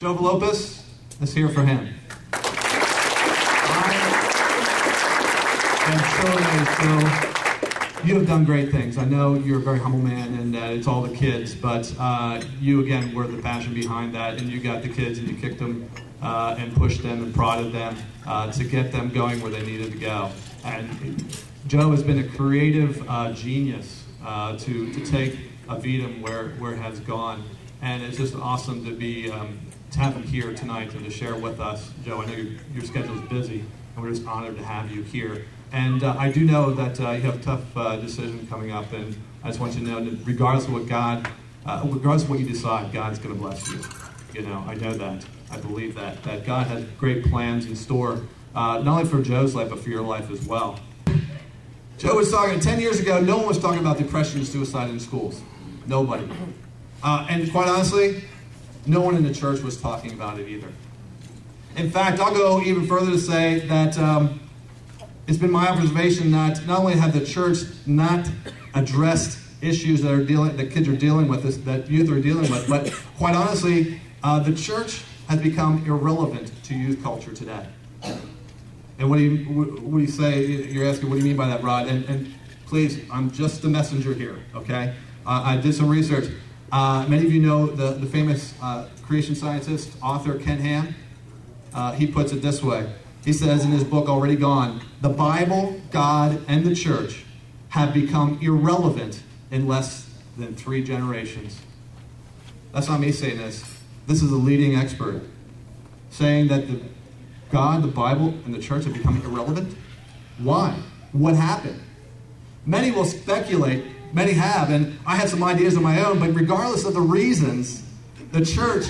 Joe Lopez is here for him. And so you have done great things. I know you're a very humble man, and it's all the kids, but you, again, were the passion behind that, and you got the kids, and you kicked them and pushed them and prodded them to get them going where they needed to go. And Joe has been a creative genius to take a Vedum where it has gone, and it's just awesome to be to have him here tonight and to share with us. Joe, I know your schedule is busy, and we're just honored to have you here. And I do know that you have a tough decision coming up, and I just want you to know that regardless of what you decide, God's going to bless you. You know, I know that. I believe that God has great plans in store, not only for Joe's life, but for your life as well. Joe was talking, 10 years ago, no one was talking about depression and suicide in schools. Nobody. And quite honestly, no one in the church was talking about it either. In fact, I'll go even further to say that it's been my observation that not only have the church not addressed issues that kids are dealing with, that youth are dealing with, but quite honestly, the church has become irrelevant to youth culture today. And what do you say? You're asking, what do you mean by that, Rod? And please, I'm just the messenger here, okay? I did some research. Many of you know the famous creation scientist, author Ken Ham. He puts it this way. He says in his book, Already Gone, the Bible, God, and the church have become irrelevant in less than 3 generations. That's not me saying this. This is a leading expert saying that God, the Bible, and the church have become irrelevant. Why? What happened? Many will speculate, many have, and I have some ideas of my own, but regardless of the reasons, the church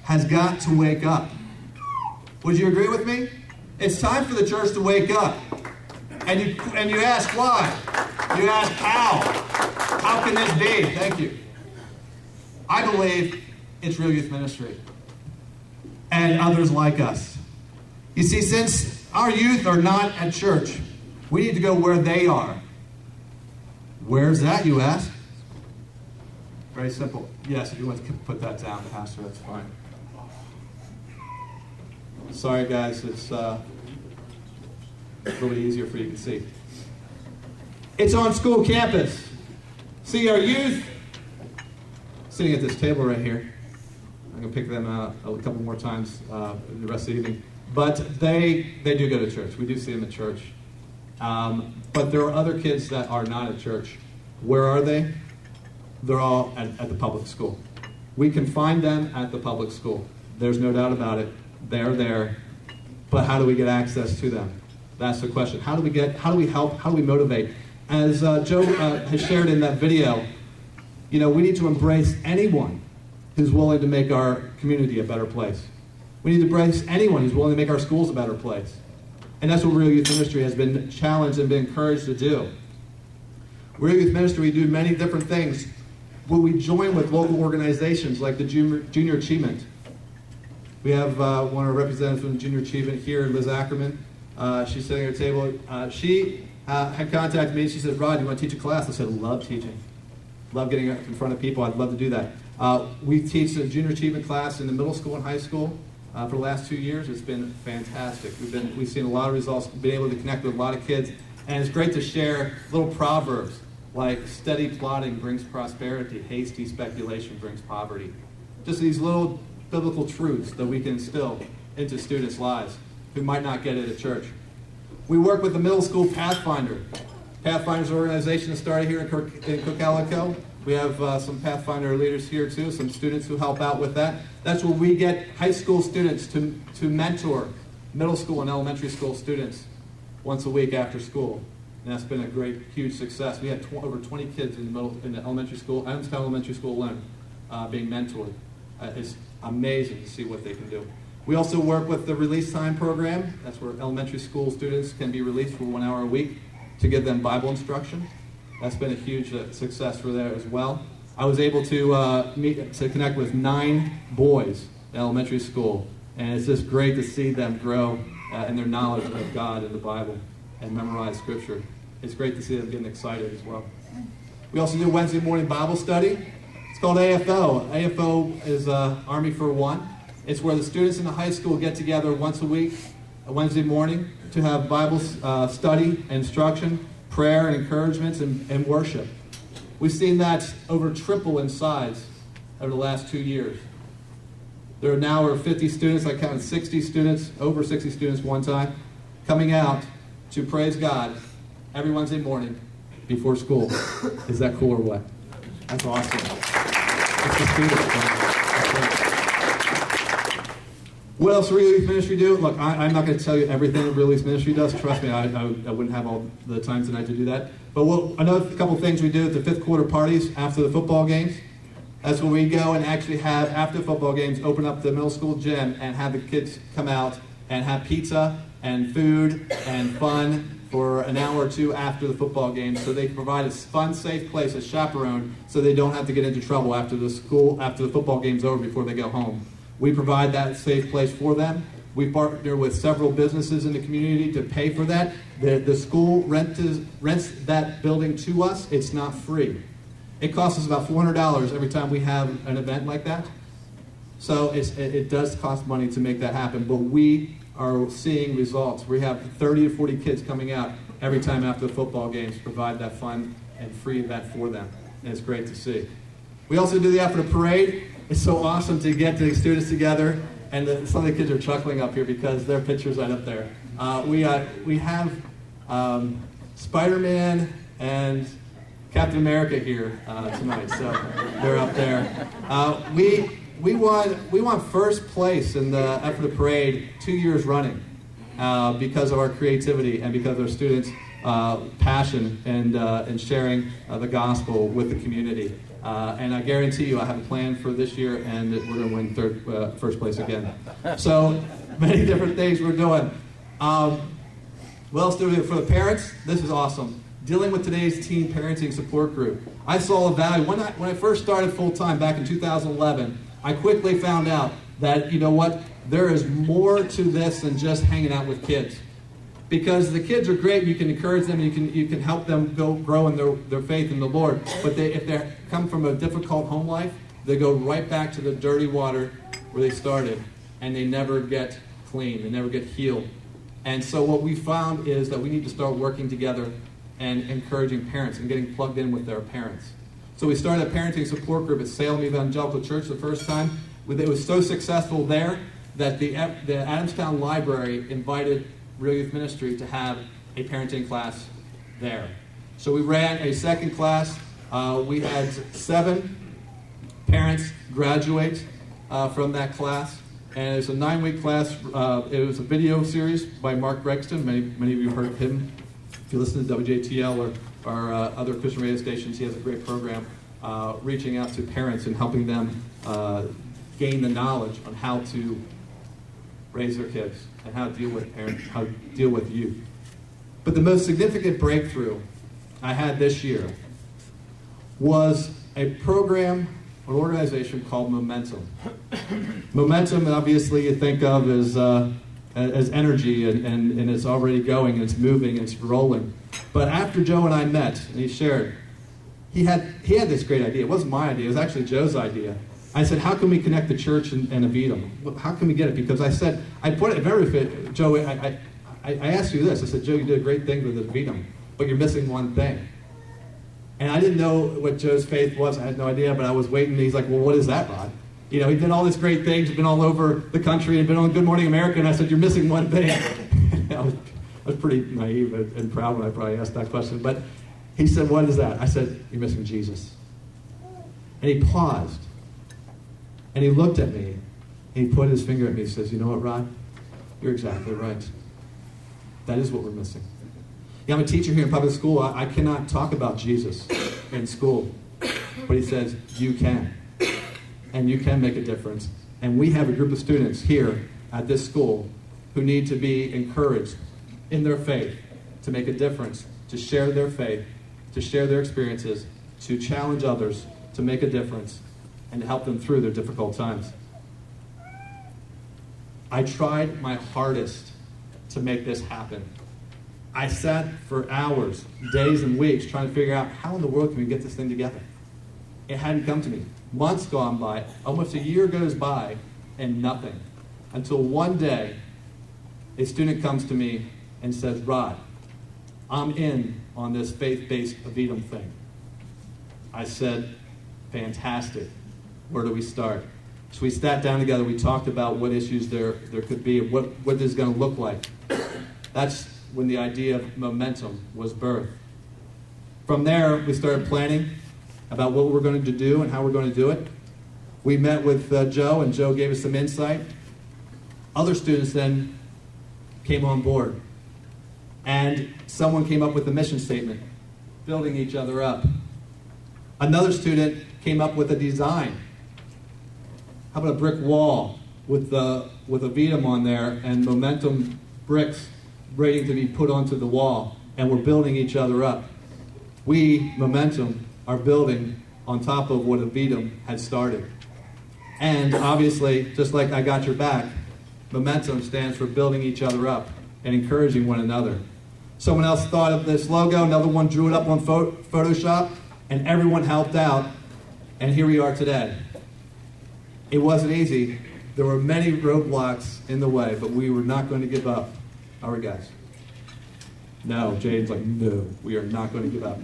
has got to wake up. Would you agree with me? It's time for the church to wake up. And you ask why? You ask how? How can this be? Thank you. I believe it's real youth ministry. And others like us. You see, since our youth are not at church, we need to go where they are. Where's that, you ask? Very simple. Yes, if you want to put that down, Pastor, that's fine. Sorry, guys, it's a little easier for you to see. It's on school campus. See, our youth sitting at this table right here. I'm going to pick them out a couple more times the rest of the evening. But they do go to church. We do see them at church. But there are other kids that are not at church. Where are they? They're all at the public school. We can find them at the public school. There's no doubt about it. They're there, but how do we get access to them? That's the question. How do we help? How do we motivate? As Joe has shared in that video, you know, we need to embrace anyone who's willing to make our community a better place. We need to embrace anyone who's willing to make our schools a better place. And that's what Real Youth Ministry has been challenged and been encouraged to do. Real Youth Ministry, we do many different things. When we join with local organizations like the Junior Achievement. We have one of our representatives from Junior Achievement here, Liz Ackerman. She's sitting at our table. She had contacted me. She said, Rod, you want to teach a class? I said, love teaching. Love getting up in front of people. I'd love to do that. We teach a Junior Achievement class in the middle school and high school for the last 2 years. It's been fantastic. We've seen a lot of results, been able to connect with a lot of kids. And it's great to share little proverbs like steady plotting brings prosperity, hasty speculation brings poverty. Just these little biblical truths that we can instill into students' lives who might not get it at church. We work with the middle school Pathfinder. Pathfinder's organization that started here in Cook-Calico. We have some Pathfinder leaders here too, some students who help out with that. That's where we get high school students to mentor middle school and elementary school students once a week after school. And that's been a great, huge success. We had over 20 kids in the elementary school, Adamstown Elementary School alone, being mentored. It's amazing to see what they can do. We also work with the Release Time program. That's where elementary school students can be released for 1 hour a week to give them Bible instruction. That's been a huge success for there as well. I was able to connect with 9 boys in elementary school, and it's just great to see them grow in their knowledge of God and the Bible and memorize Scripture. It's great to see them getting excited as well. We also do Wednesday morning Bible study. It's called AFO. AFO is Army for One. It's where the students in the high school get together once a week, a Wednesday morning, to have Bible study, instruction, prayer, and encouragement, and worship. We've seen that over triple in size over the last 2 years. There are now over 50 students, I counted 60 students, over 60 students one time, coming out to praise God every Wednesday morning before school. Is that cool or what? That's awesome. It's the students. What else Real Youth Ministry do? Look, I'm not going to tell you everything that Real Youth Ministry does. Trust me, I wouldn't have all the time tonight to do that. But another couple things we do at the fifth quarter parties after the football games. That's when we go and actually have, after football games, open up the middle school gym and have the kids come out and have pizza and food and fun for an hour or two after the football game, so they can provide a fun, safe place, a chaperone, so they don't have to get into trouble after the football game's over before they go home. We provide that safe place for them. We partner with several businesses in the community to pay for that. The school rents that building to us. It's not free. It costs us about $400 every time we have an event like that. So it does cost money to make that happen, but we are seeing results. We have 30 to 40 kids coming out every time after the football games to provide that fun and free event for them. And it's great to see. We also do the after the parade. It's so awesome to get the students together, and some of the kids are chuckling up here because their picture's right up there. We have Spider-Man and Captain America here tonight, so they're up there. We won first place in the after the parade 2 years running because of our creativity and because of our students' passion and sharing the gospel with the community. And I guarantee you, I have a plan for this year, and we're going to win first place again. So many different things we're doing. What else do we do for the parents? This is awesome. Dealing with today's teen parenting support group. I saw a value when I first started full time back in 2011. I quickly found out that, you know what, there is more to this than just hanging out with kids. Because the kids are great, you can encourage them, you can help them grow in their faith in the Lord. But if they come from a difficult home life, they go right back to the dirty water where they started, and they never get clean, they never get healed. And so what we found is that we need to start working together and encouraging parents and getting plugged in with their parents. So we started a parenting support group at Salem Evangelical Church the first time. It was so successful there that the Adamstown Library invited Real Youth Ministry to have a parenting class there. So we ran a second class. We had 7 parents graduate from that class. And it's a 9-week class. It was a video series by Mark Gregston. Many of you heard of him. If you listen to WJTL or other Christian radio stations, he has a great program reaching out to parents and helping them gain the knowledge on how to raise their kids and how to deal with parents, how to deal with youth. But the most significant breakthrough I had this year was a program, an organization called Momentum. Momentum, obviously, you think of as energy, and it's already going, and it's moving, and it's rolling. But after Joe and I met, and he shared, he had this great idea. It wasn't my idea. It was actually Joe's idea. I said, how can we connect the church and Avidum? How can we get it? Because I said, Joe, I asked you this. I said, Joe, you did a great thing with Avidum, but you're missing one thing. And I didn't know what Joe's faith was. I had no idea, but I was waiting. He's like, well, what is that, Rod? You know, he did all these great things. He's been all over the country. He'd been on Good Morning America. And I said, you're missing one thing. I was pretty naive and proud when I probably asked that question. But he said, what is that? I said, you're missing Jesus. And he paused. And he looked at me, and he put his finger at me and says, you know what, Rod? You're exactly right. That is what we're missing. Yeah, I'm a teacher here in public school. I cannot talk about Jesus in school. But he says, you can. And you can make a difference. And we have a group of students here at this school who need to be encouraged in their faith to make a difference, to share their faith, to share their experiences, to challenge others, to make a difference, and to help them through their difficult times. I tried my hardest to make this happen. I sat for hours, days, and weeks trying to figure out how in the world can we get this thing together. It hadn't come to me. Months gone by, almost a year goes by, and nothing. Until one day, a student comes to me and says, Rod, I'm in on this faith-based Avidum thing. I said, fantastic. Where do we start? So we sat down together. We talked about what issues there could be, what this is going to look like. That's when the idea of momentum was birthed. From there, we started planning about what we're going to do and how we're going to do it. We met with Joe, and Joe gave us some insight. Other students then came on board. And someone came up with a mission statement, building each other up. Another student came up with a design. How about a brick wall with a Avidum on there and momentum bricks ready to be put onto the wall, and we're building each other up. We, Momentum, are building on top of what Avidum had started. And obviously, just like I Got Your Back, Momentum stands for building each other up and encouraging one another. Someone else thought of this logo, another one drew it up on Photoshop, and everyone helped out, and here we are today. It wasn't easy. There were many roadblocks in the way, but we were not going to give up. How are we, guys? No, Jaden's like, no, we are not going to give up.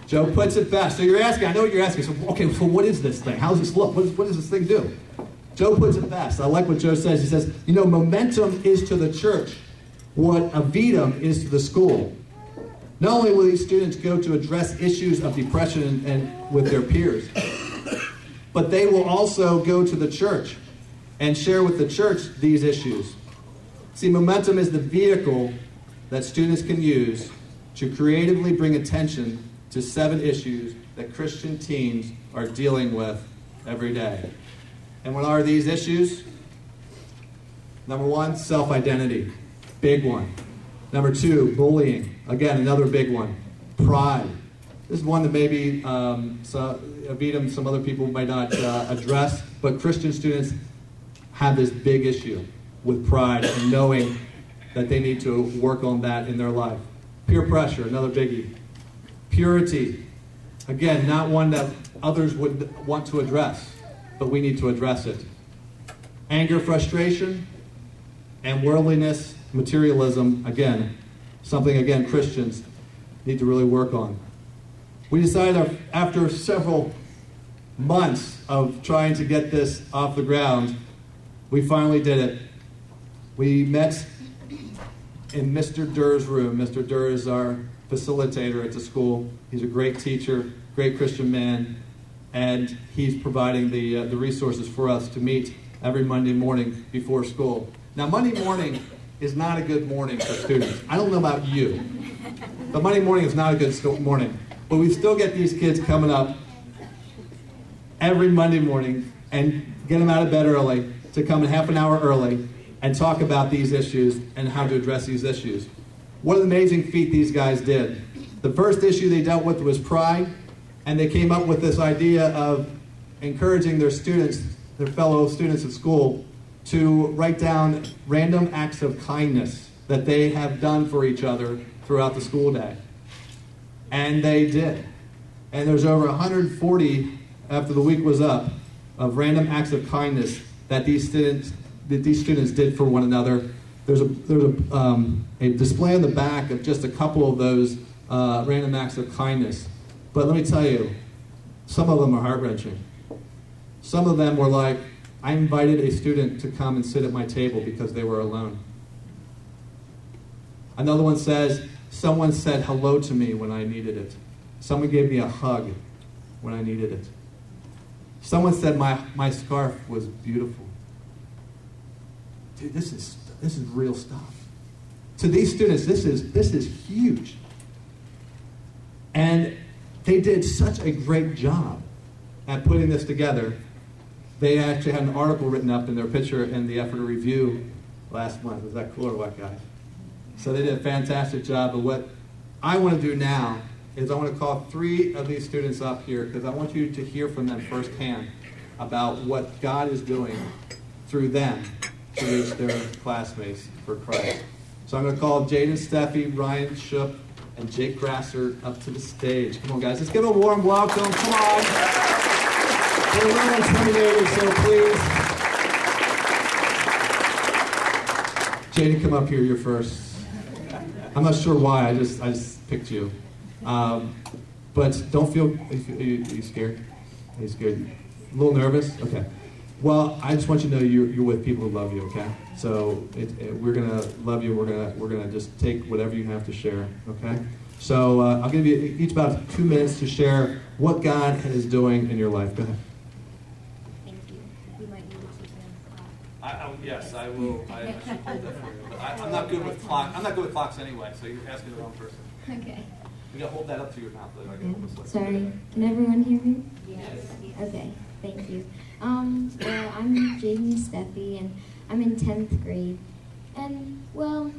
Joe puts it best. So you're asking, I know what you're asking. So, okay, so what is this thing? How does this look? What does this thing do? Joe puts it best. I like what Joe says. He says, you know, momentum is to the church what Avidum is to the school. Not only will these students go to address issues of depression and with their peers, but they will also go to the church and share with the church these issues. See, momentum is the vehicle that students can use to creatively bring attention to 7 issues that Christian teens are dealing with every day. And what are these issues? Number 1, self-identity. Big one. Number 2, bullying. Again, another big one. Pride. This is one that maybe Avidum, some other people might not address, but Christian students have this big issue with pride and knowing that they need to work on that in their life. Peer pressure, another biggie. Purity. Again, not one that others would want to address, but we need to address it. Anger, frustration, and worldliness, materialism, again, something, again, Christians need to really work on. We decided after several months of trying to get this off the ground, we finally did it. We met in Mr. Durr's room. Mr. Durr is our facilitator at the school. He's a great teacher, great Christian man, and he's providing the resources for us to meet every Monday morning before school. Now, Monday morning is not a good morning for students. I don't know about you, but Monday morning is not a good morning. But we still get these kids coming up every Monday morning and get them out of bed early to come in half an hour early and talk about these issues and how to address these issues. What an amazing feat these guys did. The first issue they dealt with was pride, and they came up with this idea of encouraging their students, their fellow students at school, to write down random acts of kindness that they have done for each other throughout the school day. And they did. And there's over 140, after the week was up, of random acts of kindness that these students did for one another. There's a display on the back of just a couple of those random acts of kindness. But let me tell you, some of them are heart-wrenching. Some of them were like, I invited a student to come and sit at my table because they were alone. Another one says, someone said hello to me when I needed it. Someone gave me a hug when I needed it. Someone said my scarf was beautiful. Dude, this is real stuff. To these students, this is huge. And they did such a great job at putting this together. They actually had an article written up in their picture in the Effort to Review last month. Was that cool or what, guys? So they did a fantastic job. But what I want to do now is I want to call 3 of these students up here because I want you to hear from them firsthand about what God is doing through them to reach their classmates for Christ. So I'm going to call Jaden Steffi, Ryan Shook, and Jake Grasser up to the stage. Come on, guys. Let's give them a warm welcome. Come on. They're a little intimidated, so please Jada, come up here. You're first. I'm not sure why. I just picked you. But don't feel. Are you scared? Are you scared? A little nervous? Okay. Well, I just want you to know you're with people who love you. Okay. So we're gonna love you. We're gonna just take whatever you have to share. Okay. So I'll give you each about 2 minutes to share what God is doing in your life. Go ahead. Thank you. We might need to keep them. Yes, I will. I actually pulled that for you. But I'm not good with clocks. I'm not good with clocks anyway. So you're asking the wrong person. Okay. You gotta hold that up to your mouth. Though. I can hold this Sorry. Can everyone hear me? Yes. Okay. Thank you. Well, I'm Jaden Steffi, and I'm in 10th grade. And, well,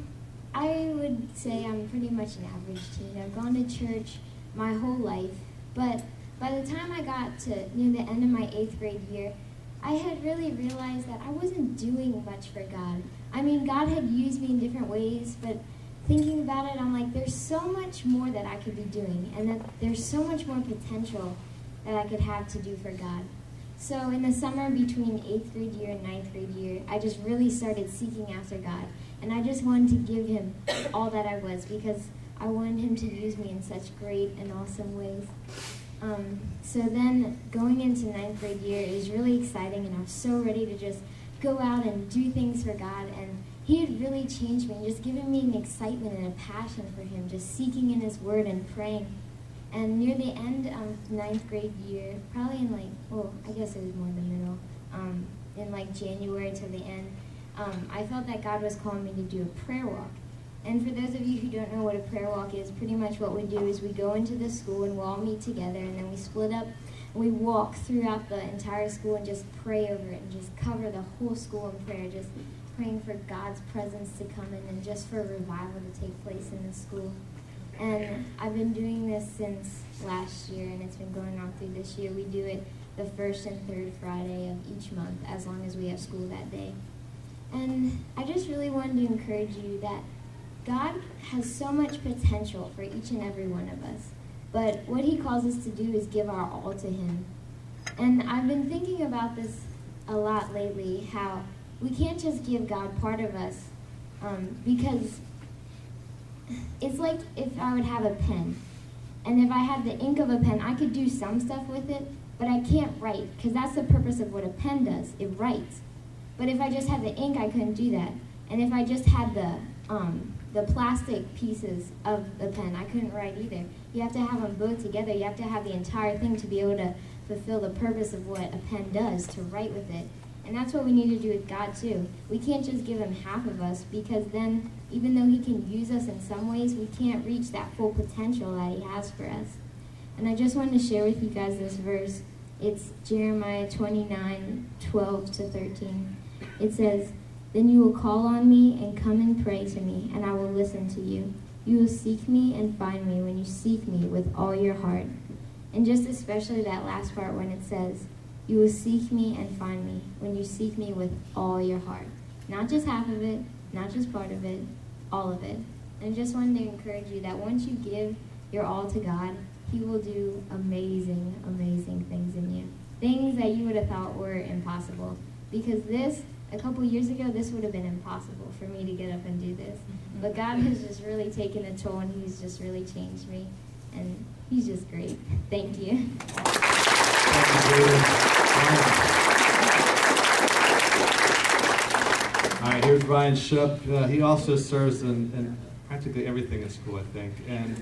I would say I'm pretty much an average teen. I've gone to church my whole life, but by the time I got to near the end of my 8th grade year, I had really realized that I wasn't doing much for God. I mean, God had used me in different ways, but thinking about it, I'm like, there's so much more that I could be doing, and that there's so much more potential that I could have to do for God. So in the summer between 8th grade year and 9th grade year, I just really started seeking after God. And I just wanted to give him all that I was because I wanted him to use me in such great and awesome ways. So then going into 9th grade year, it was really exciting, and I was so ready to just go out and do things for God. And he had really changed me, just given me an excitement and a passion for him, just seeking in his word and praying. And near the end of 9th grade year, probably in I guess it was more in the middle, in January to the end, I felt that God was calling me to do a prayer walk. And for those of you who don't know what a prayer walk is, pretty much what we do is we go into the school and we'll all meet together, and then we split up and we walk throughout the entire school and just pray over it and just cover the whole school in prayer, just praying for God's presence to come in and just for revival to take place in the school. And I've been doing this since last year, and it's been going on through this year. We do it the first and third Friday of each month, as long as we have school that day. And I just really wanted to encourage you that God has so much potential for each and every one of us. But what he calls us to do is give our all to him. And I've been thinking about this a lot lately, how we can't just give God part of us, because it's like if I would have a pen, and if I had the ink of a pen, I could do some stuff with it, but I can't write, because that's the purpose of what a pen does. It writes. But if I just had the ink, I couldn't do that. And if I just had the plastic pieces of the pen, I couldn't write either. You have to have them both together. You have to have the entire thing to be able to fulfill the purpose of what a pen does, to write with it. And that's what we need to do with God too. We can't just give him half of us, because then even though he can use us in some ways, we can't reach that full potential that he has for us. And I just wanted to share with you guys this verse. It's Jeremiah 29:12-13. It says, "Then you will call on me and come and pray to me, and I will listen to you. You will seek me and find me when you seek me with all your heart." And just especially that last part when it says, "You will seek me and find me when you seek me with all your heart." Not just half of it, not just part of it, all of it. And I just wanted to encourage you that once you give your all to God, he will do amazing, amazing things in you. Things that you would have thought were impossible. Because a couple years ago, this would have been impossible for me to get up and do this. But God has just really taken a toll, and he's just really changed me. And he's just great. Thank you. All right, here's Ryan Shupp. He also serves in practically everything in school, I think. And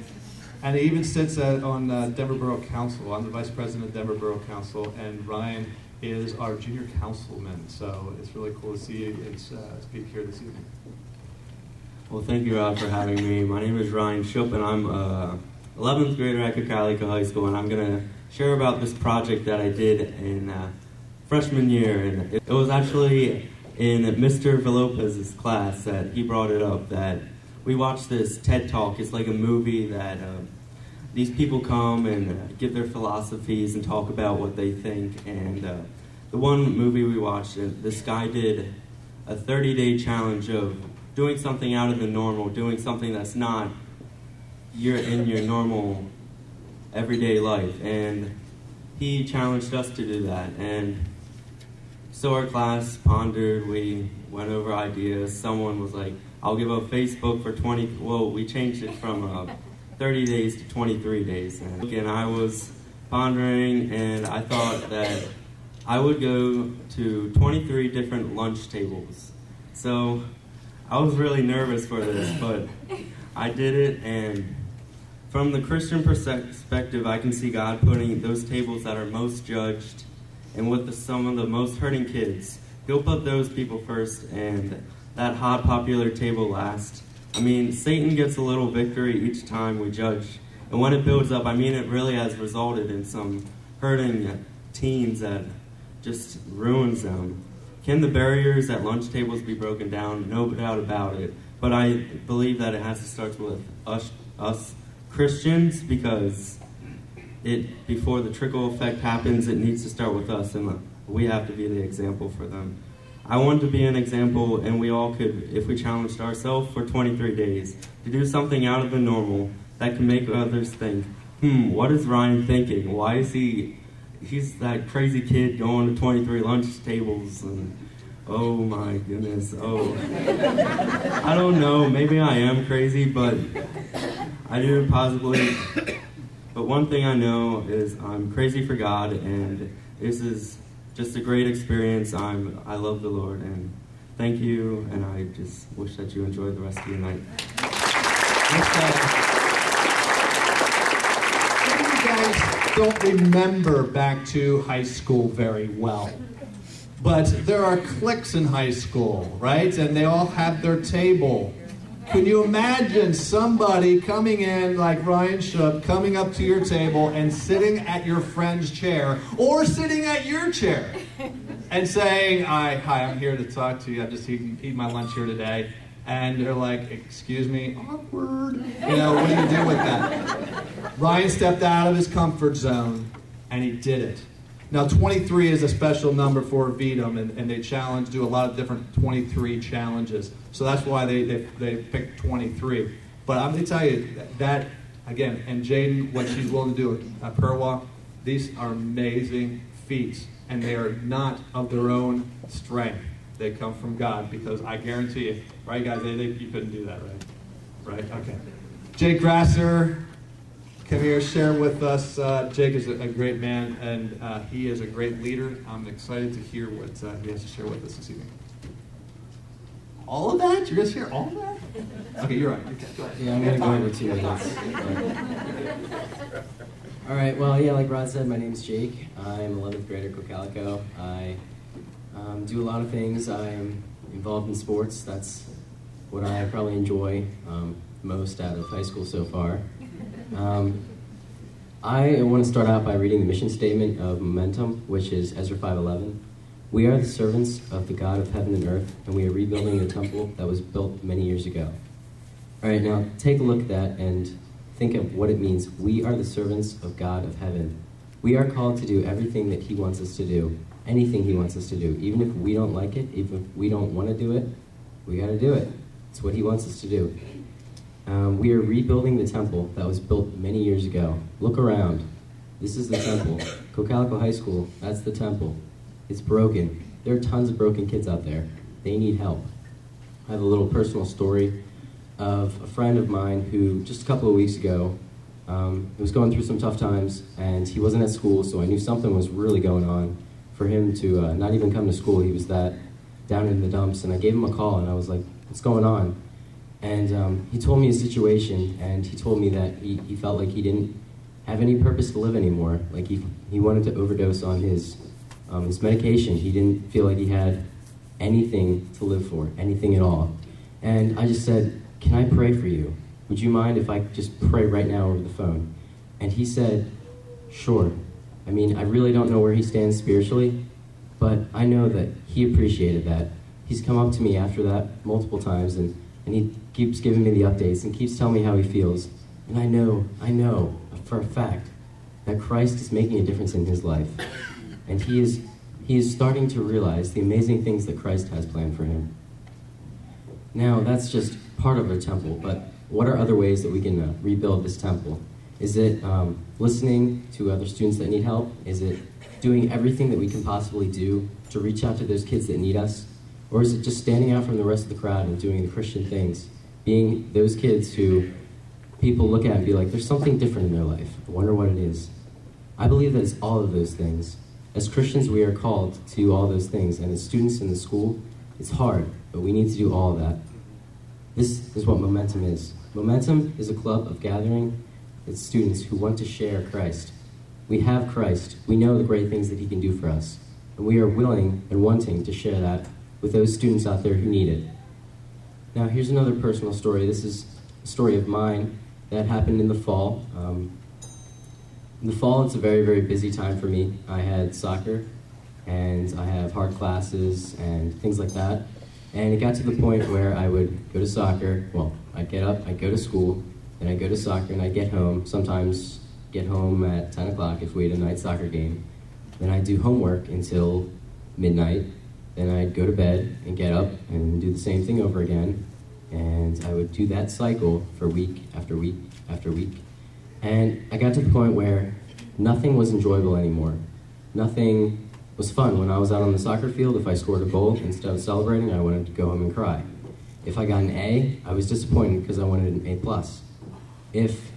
he even sits on Denver Borough Council. I'm the vice president of Denver Borough Council, and Ryan is our junior councilman. So it's really cool to see you speak here this evening. Well, thank you, Rob, for having me. My name is Ryan Shupp, and I'm 11th grader at Kakalika High School, and I'm going to share about this project that I did in freshman year. And it was actually in Mr. Villopez's class that he brought it up, that we watched this TED Talk. It's like a movie that these people come and give their philosophies and talk about what they think. And the one movie we watched, this guy did a 30-day challenge of doing something out of the normal, doing something that's not in your normal everyday life. And he challenged us to do that. And so our class pondered, we went over ideas. Someone was like, I'll give up Facebook for 20, well, we changed it from 30 days to 23 days. And I was pondering, and I thought that I would go to 23 different lunch tables. So I was really nervous for this, but I did it, and from the Christian perspective, I can see God putting those tables that are most judged and with some of the most hurting kids. He'll put those people first and that hot, popular table last. I mean, Satan gets a little victory each time we judge. And when it builds up, I mean, it really has resulted in some hurting teens that just ruins them. Can the barriers at lunch tables be broken down? No doubt about it. But I believe that it has to start with us Christians, because before the trickle effect happens, it needs to start with us, and we have to be the example for them. I want to be an example, and we all could, if we challenged ourselves for 23 days, to do something out of the normal that can make others think, what is Ryan thinking? Why is he's that crazy kid going to 23 lunch tables, and oh my goodness, I don't know, maybe I am crazy, but I do possibly. But one thing I know is I'm crazy for God, and this is just a great experience. I love the Lord, and thank you, and I just wish that you enjoy the rest of your night. You guys don't remember back to high school very well, but there are cliques in high school, right? And they all have their table. Can you imagine somebody coming in like Ryan Shub, coming up to your table and sitting at your friend's chair or sitting at your chair and saying, hi, I'm here to talk to you. I'm just eating my lunch here today. And they're like, excuse me, awkward. You know, what do you do with that? Ryan stepped out of his comfort zone and he did it. Now, 23 is a special number for VDM, and they do a lot of different 23 challenges. So that's why they picked 23. But I'm going to tell you that, again, and Jaden, what she's willing to do, a prayer walk, these are amazing feats, and they are not of their own strength. They come from God, because I guarantee you, right, guys, you couldn't do that, right? Right? Okay. Jake Grasser, come here, share with us. Jake is a great man, and he is a great leader. I'm excited to hear what he has to share with us this evening. All of that? You're going to share all of that? Okay, you're right. Okay, go ahead. Yeah, I'm going to go over 2 minutes. All right, well, yeah, like Rod said, my name's Jake. I'm 11th grader at Cocalico. I do a lot of things. I'm involved in sports. That's what I probably enjoy most out of high school so far. I want to start out by reading the mission statement of Momentum, which is Ezra 5:11. We are the servants of the God of heaven and earth, and we are rebuilding the temple that was built many years ago. All right, now take a look at that and think of what it means. We are the servants of God of heaven. We are called to do everything that he wants us to do, anything he wants us to do. Even if we don't like it, even if we don't want to do it, we got to do it. It's what he wants us to do. We are rebuilding the temple that was built many years ago. Look around. This is the temple. Cocalico High School, that's the temple. It's broken. There are tons of broken kids out there. They need help. I have a little personal story of a friend of mine who, just a couple of weeks ago, was going through some tough times, and he wasn't at school, so I knew something was really going on for him to not even come to school. He was that down in the dumps, and I gave him a call, and I was like, what's going on? And he told me his situation, and he told me that he felt like he didn't have any purpose to live anymore. Like he wanted to overdose on his medication. He didn't feel like he had anything to live for, anything at all. And I just said, can I pray for you? Would you mind if I just pray right now over the phone? And he said, sure. I mean, I really don't know where he stands spiritually, but I know that he appreciated that. He's come up to me after that multiple times, and he keeps giving me the updates and keeps telling me how he feels. And I know for a fact that Christ is making a difference in his life. And he is starting to realize the amazing things that Christ has planned for him. Now, that's just part of our temple, but what are other ways that we can rebuild this temple? Is it listening to other students that need help? Is it doing everything that we can possibly do to reach out to those kids that need us? Or is it just standing out from the rest of the crowd and doing the Christian things? Being those kids who people look at and be like, there's something different in their life. I wonder what it is. I believe that it's all of those things. As Christians, we are called to do all those things. And as students in the school, it's hard, but we need to do all of that. This is what Momentum is. Momentum is a club of gathering its students who want to share Christ. We have Christ. We know the great things that he can do for us. And we are willing and wanting to share that with those students out there who need it. Now, here's another personal story. This is a story of mine that happened in the fall. In the fall, it's a very, very busy time for me. I had soccer, and I have hard classes and things like that. And it got to the point where I would go to soccer. Well, I'd get up, I'd go to school, then I'd go to soccer, and I'd get home. Sometimes get home at 10 o'clock if we had a night soccer game. Then I'd do homework until midnight. Then I'd go to bed and get up and do the same thing over again. And I would do that cycle for week after week after week. And I got to the point where nothing was enjoyable anymore. Nothing was fun. When I was out on the soccer field, if I scored a goal, instead of celebrating, I wanted to go home and cry. If I got an A, I was disappointed because I wanted an A+. If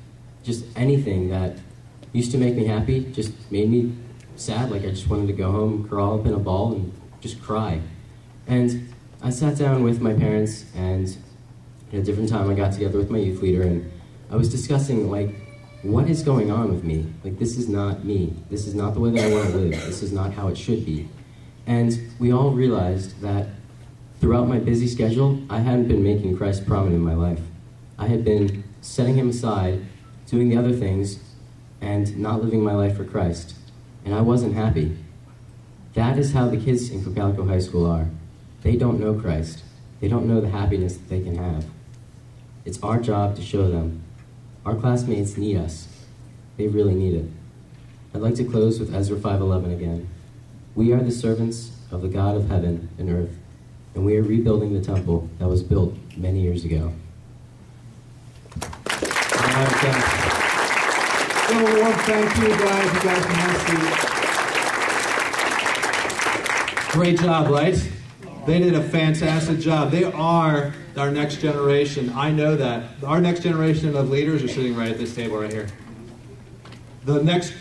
just anything that used to make me happy just made me sad, like I just wanted to go home, curl up in a ball, and just cry. And I sat down with my parents, and at a different time I got together with my youth leader, and I was discussing, like, what is going on with me? Like, this is not me. This is not the way that I want to live. This is not how it should be. And we all realized that throughout my busy schedule, I hadn't been making Christ prominent in my life. I had been setting him aside, doing the other things, and not living my life for Christ. And I wasn't happy. That is how the kids in Cocalico High School are. They don't know Christ. They don't know the happiness that they can have. It's our job to show them. Our classmates need us. They really need it. I'd like to close with Ezra 5:11 again. We are the servants of the God of heaven and earth, and we are rebuilding the temple that was built many years ago. Well, thank you guys. You guys can have a seat. Great job, right? They did a fantastic job. They are our next generation. I know that. Our next generation of leaders are sitting right at this table right here. The next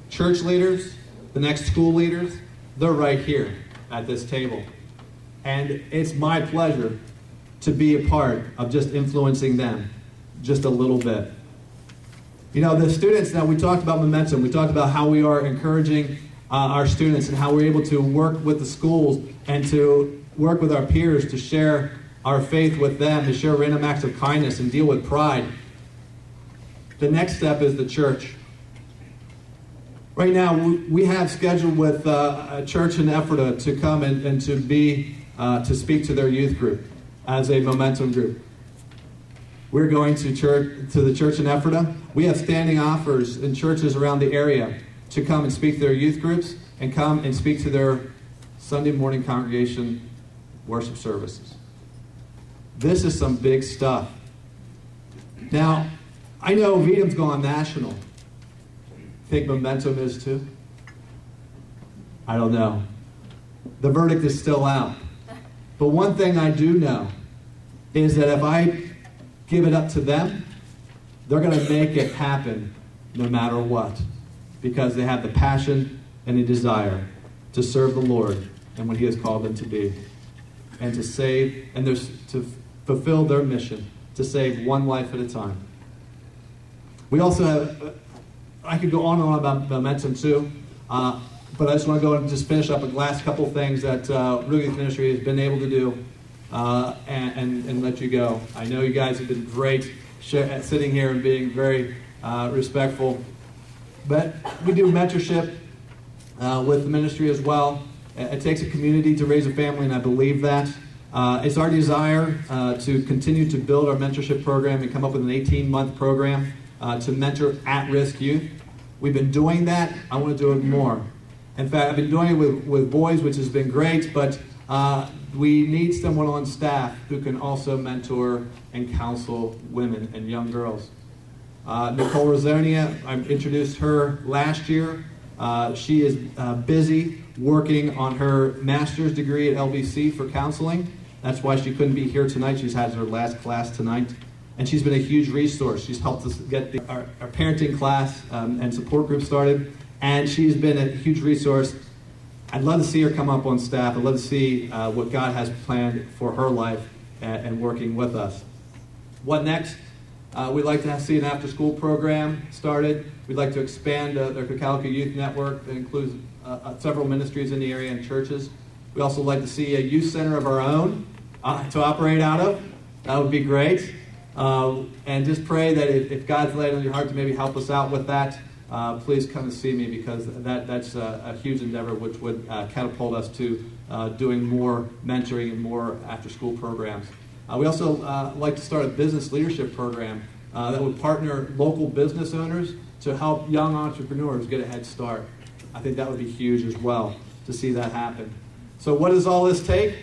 church leaders, the next school leaders, they're right here at this table. And it's my pleasure to be a part of just influencing them just a little bit. You know, the students, now we talked about momentum. We talked about how we are encouraging our students and how we're able to work with the schools and to work with our peers to share our faith with them, to share random acts of kindness and deal with pride. The next step is the church. Right now, we have scheduled with a church in Ephrata to come and to speak to their youth group as a momentum group. We're going to the church in Ephrata. We have standing offers in churches around the area to come and speak to their youth groups and come and speak to their Sunday morning congregation worship services. This is some big stuff. Now, I know Vedum's gone national. Think Momentum is too? I don't know. The verdict is still out. But one thing I do know is that if I give it up to them, they're going to make it happen no matter what, because they have the passion and the desire to serve the Lord and what he has called them to be, and to save, and to fulfill their mission, to save one life at a time. We also have, I could go on and on about momentum too, but I just want to go and just finish up with the last couple of things that Real Youth Ministry has been able to do and let you go. I know you guys have been great at sitting here and being very respectful, but we do mentorship with the ministry as well. It takes a community to raise a family, and I believe that. It's our desire to continue to build our mentorship program and come up with an 18-month program to mentor at-risk youth. We've been doing that. I want to do it more. In fact, I've been doing it with boys, which has been great, but we need someone on staff who can also mentor and counsel women and young girls. Nicole Rosonia, I introduced her last year She is busy working on her master's degree at LBC for counseling. That's why she couldn't be here tonight. She's had her last class tonight. And she's been a huge resource. She's helped us get our parenting class and support group started. And she's been a huge resource. I'd love to see her come up on staff. I'd love to see what God has planned for her life and working with us. What next? We'd like to see an after-school program started. We'd like to expand the Cocalico Youth Network that includes several ministries in the area and churches. We'd also like to see a youth center of our own to operate out of. That would be great. And just pray that if God's laid on your heart to maybe help us out with that, please come and see me, because that's a huge endeavor which would catapult us to doing more mentoring and more after-school programs. We also like to start a business leadership program that would partner local business owners to help young entrepreneurs get a head start. I think that would be huge as well to see that happen. So what does all this take?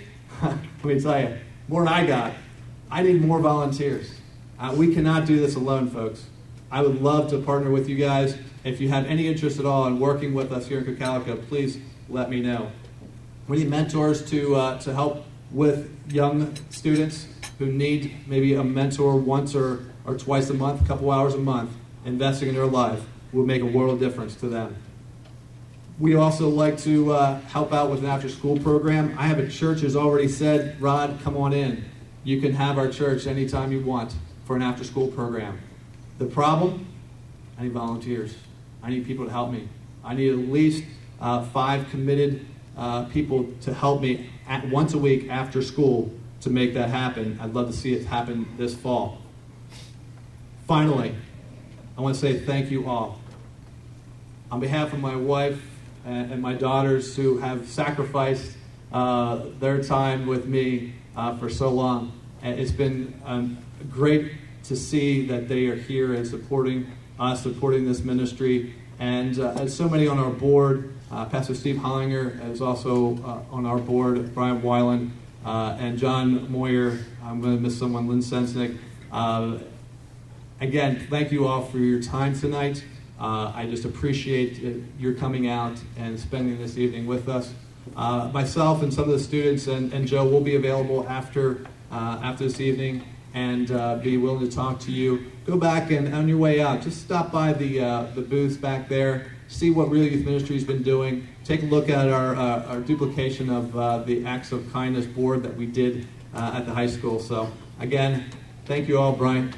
Let me tell you, more than I got. I need more volunteers. We cannot do this alone, folks. I would love to partner with you guys. If you have any interest at all in working with us here in Cocalico, please let me know. We need mentors to help with young students who need maybe a mentor once or twice a month, a couple hours a month. Investing in their life will make a world of difference to them. We also like to help out with an after-school program. I have a church who's already said, Rod, come on in. You can have our church anytime you want for an after-school program. The problem? I need volunteers. I need people to help me. I need at least 5 committed people to help me once a week after school to make that happen. I'd love to see it happen this fall. Finally, I want to say thank you all. On behalf of my wife and my daughters who have sacrificed their time with me for so long, it's been great to see that they are here and supporting us, supporting this ministry. And as so many on our board, Pastor Steve Hollinger is also on our board, Brian Weiland, and John Moyer. I'm going to miss someone, Lynn Sensnick. Again, thank you all for your time tonight. I just appreciate your coming out and spending this evening with us. Myself and some of the students and Joe will be available after this evening and be willing to talk to you. Go back and on your way out, just stop by the booths back there, see what Real Youth Ministry has been doing. Take a look at our duplication of the Acts of Kindness board that we did at the high school. So again, thank you all, Brian.